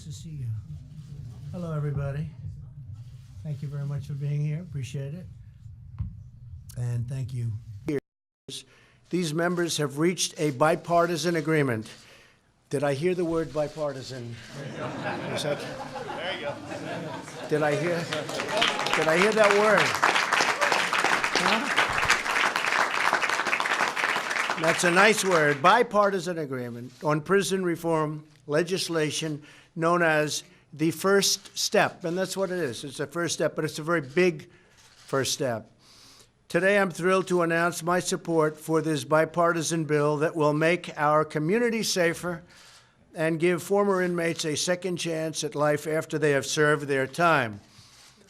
Nice to see you. Hello, everybody. Thank you very much for being here. Appreciate it. And thank you. These members have reached a bipartisan agreement. Did I hear the word bipartisan? Is that, there you go. Did I hear that word? Huh? That's a nice word. Bipartisan agreement on prison reform legislation known as the first step. And that's what it is. It's a first step, but it's a very big first step. Today, I'm thrilled to announce my support for this bipartisan bill that will make our community safer and give former inmates a second chance at life after they have served their time.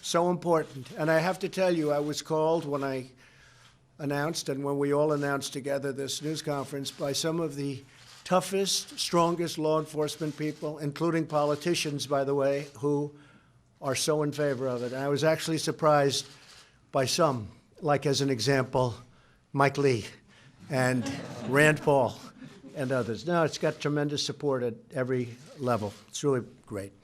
So important. And I have to tell you, I was called when I announced and when we all announced together this news conference by some of the toughest, strongest law enforcement people, including politicians, by the way, who are so in favor of it. And I was actually surprised by some, like as an example, Mike Lee and Rand Paul and others. No, it's got tremendous support at every level. It's really great.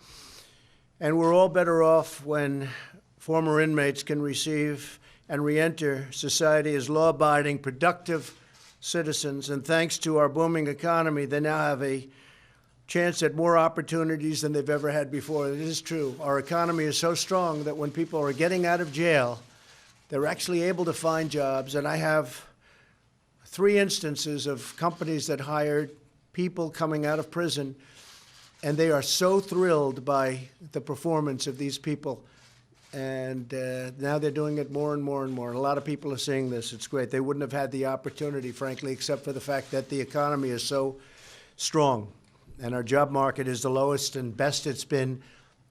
And we're all better off when former inmates can receive and reenter society as law-abiding, productive citizens. And thanks to our booming economy, they now have a chance at more opportunities than they've ever had before. It is true. Our economy is so strong that when people are getting out of jail, they're actually able to find jobs. And I have 3 instances of companies that hired people coming out of prison, and they are so thrilled by the performance of these people. And now they're doing it more and more and more. And a lot of people are seeing this. It's great. They wouldn't have had the opportunity, frankly, except for the fact that the economy is so strong. And our job market is the lowest and best it's been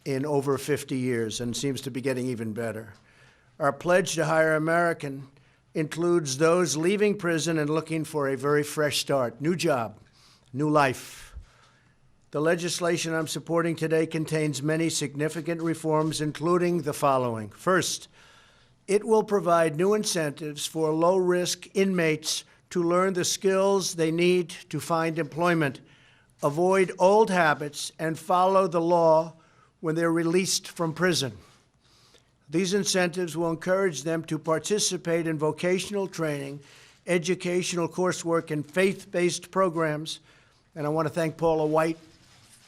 in over 50 years and seems to be getting even better. Our pledge to hire American includes those leaving prison and looking for a very fresh start, new job, new life. The legislation I'm supporting today contains many significant reforms, including the following. First, it will provide new incentives for low-risk inmates to learn the skills they need to find employment, avoid old habits, and follow the law when they're released from prison. These incentives will encourage them to participate in vocational training, educational coursework, and faith-based programs. And I want to thank Paula White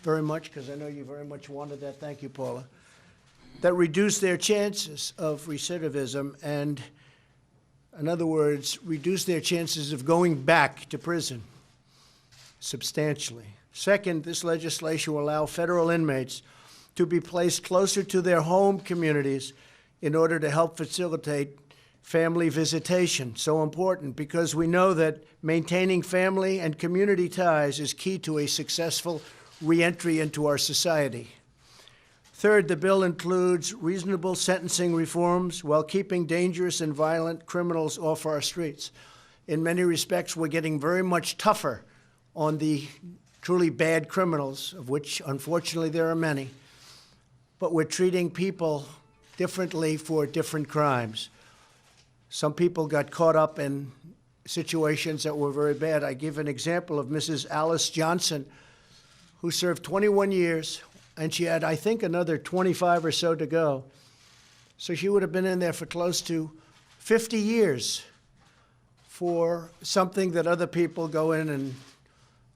very much, because I know you very much wanted that. Thank you, Paula. That reduce their chances of recidivism and, in other words, reduce their chances of going back to prison substantially. Second, this legislation will allow federal inmates to be placed closer to their home communities in order to help facilitate family visitation. So important, because we know that maintaining family and community ties is key to a successful reentry into our society. Third, the bill includes reasonable sentencing reforms while keeping dangerous and violent criminals off our streets. In many respects, we're getting very much tougher on the truly bad criminals, of which, unfortunately, there are many. But we're treating people differently for different crimes. Some people got caught up in situations that were very bad. I give an example of Mrs. Alice Johnson, who served 21 years, and she had, I think, another 25 or so to go. So she would have been in there for close to 50 years for something that other people go in and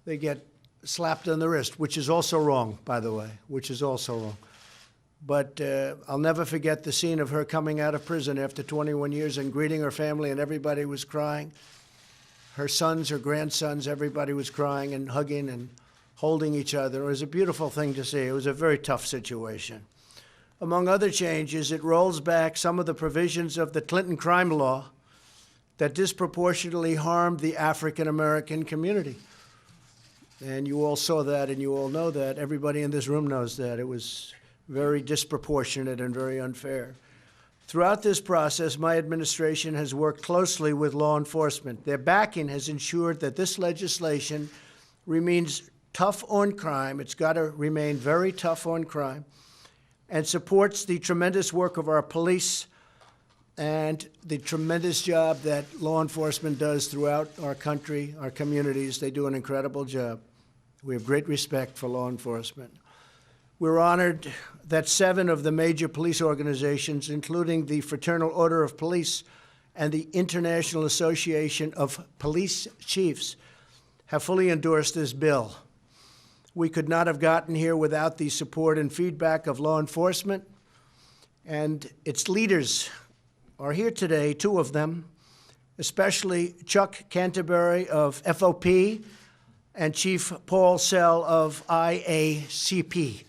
they get slapped on the wrist, which is also wrong, by the way, which is also wrong. But I'll never forget the scene of her coming out of prison after 21 years and greeting her family, and everybody was crying. Her sons, her grandsons, everybody was crying and hugging and holding each other. It was a beautiful thing to see. It was a very tough situation. Among other changes, it rolls back some of the provisions of the Clinton crime law that disproportionately harmed the African-American community. And you all saw that, and you all know that. Everybody in this room knows that. It was very disproportionate and very unfair. Throughout this process, my administration has worked closely with law enforcement. Their backing has ensured that this legislation remains tough on crime. It's got to remain very tough on crime, and supports the tremendous work of our police and the tremendous job that law enforcement does throughout our country, our communities. They do an incredible job. We have great respect for law enforcement. We're honored that 7 of the major police organizations, including the Fraternal Order of Police and the International Association of Police Chiefs, have fully endorsed this bill. We could not have gotten here without the support and feedback of law enforcement, and its leaders are here today, 2 of them, especially Chuck Canterbury of FOP and Chief Paul Sell of IACP.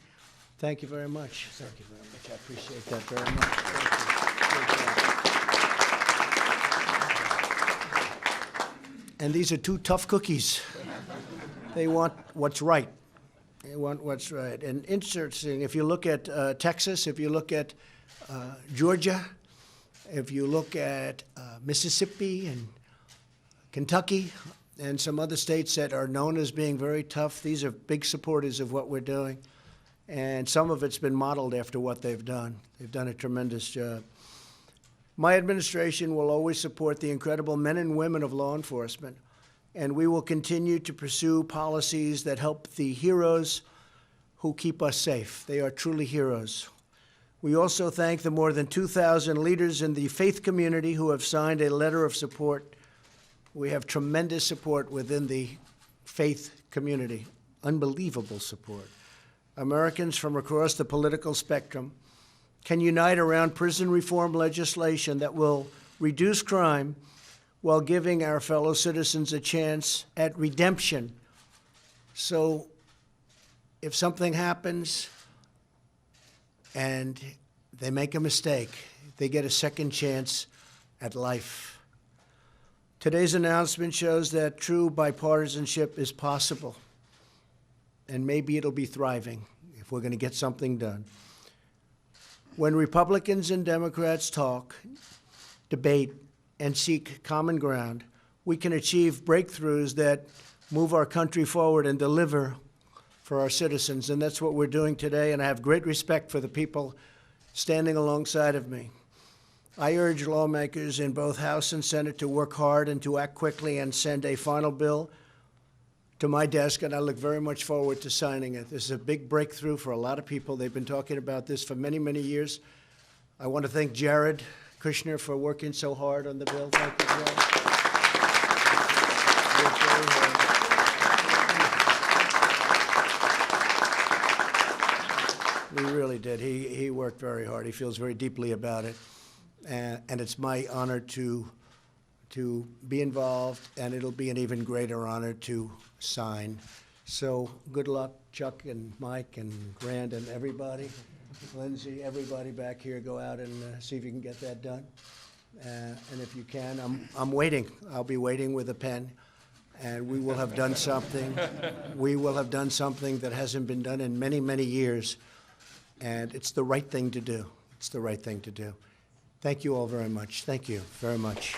Thank you very much. Thank you very much. I appreciate that very much. Thank you. And these are 2 tough cookies. They want what's right. They want what's right. And interesting, if you look at Texas, if you look at Georgia, if you look at Mississippi and Kentucky and some other states that are known as being very tough, these are big supporters of what we're doing. And some of it's been modeled after what they've done. They've done a tremendous job. My administration will always support the incredible men and women of law enforcement, and we will continue to pursue policies that help the heroes who keep us safe. They are truly heroes. We also thank the more than 2,000 leaders in the faith community who have signed a letter of support. We have tremendous support within the faith community, unbelievable support. Americans from across the political spectrum can unite around prison reform legislation that will reduce crime while giving our fellow citizens a chance at redemption. So if something happens and they make a mistake, they get a second chance at life. Today's announcement shows that true bipartisanship is possible, and maybe it'll be thriving if we're going to get something done. When Republicans and Democrats talk, debate, and seek common ground, we can achieve breakthroughs that move our country forward and deliver for our citizens, and that's what we're doing today, and I have great respect for the people standing alongside of me. I urge lawmakers in both House and Senate to work hard and to act quickly and send a final bill to my desk, and I look very much forward to signing it. This is a big breakthrough for a lot of people. They've been talking about this for many, many years. I want to thank Jared Kushner for working so hard on the bill. Thank you, Jared. He really did. He worked very hard. He feels very deeply about it. And it's my honor to be involved, and it'll be an even greater honor to sign. So good luck, Chuck and Mike and Grant and everybody. Lindsay, everybody back here, go out and see if you can get that done. And if you can, I'm waiting. I'll be waiting with a pen. And we will have done something. We will have done something that hasn't been done in many, many years. And it's the right thing to do. It's the right thing to do. Thank you all very much. Thank you very much.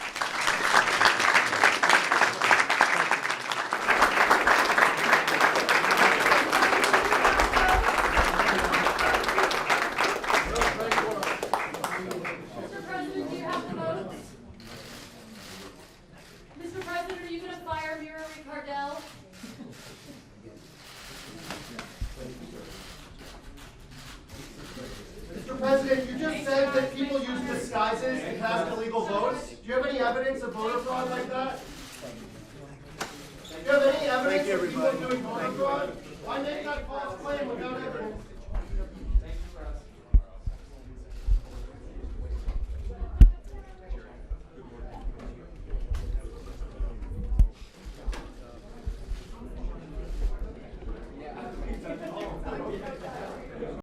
Mr. President, you just said that people use disguises to cast illegal votes. Do you have any evidence of voter fraud like that? Do you have any evidence of people doing voter fraud? Why make that false claim without evidence?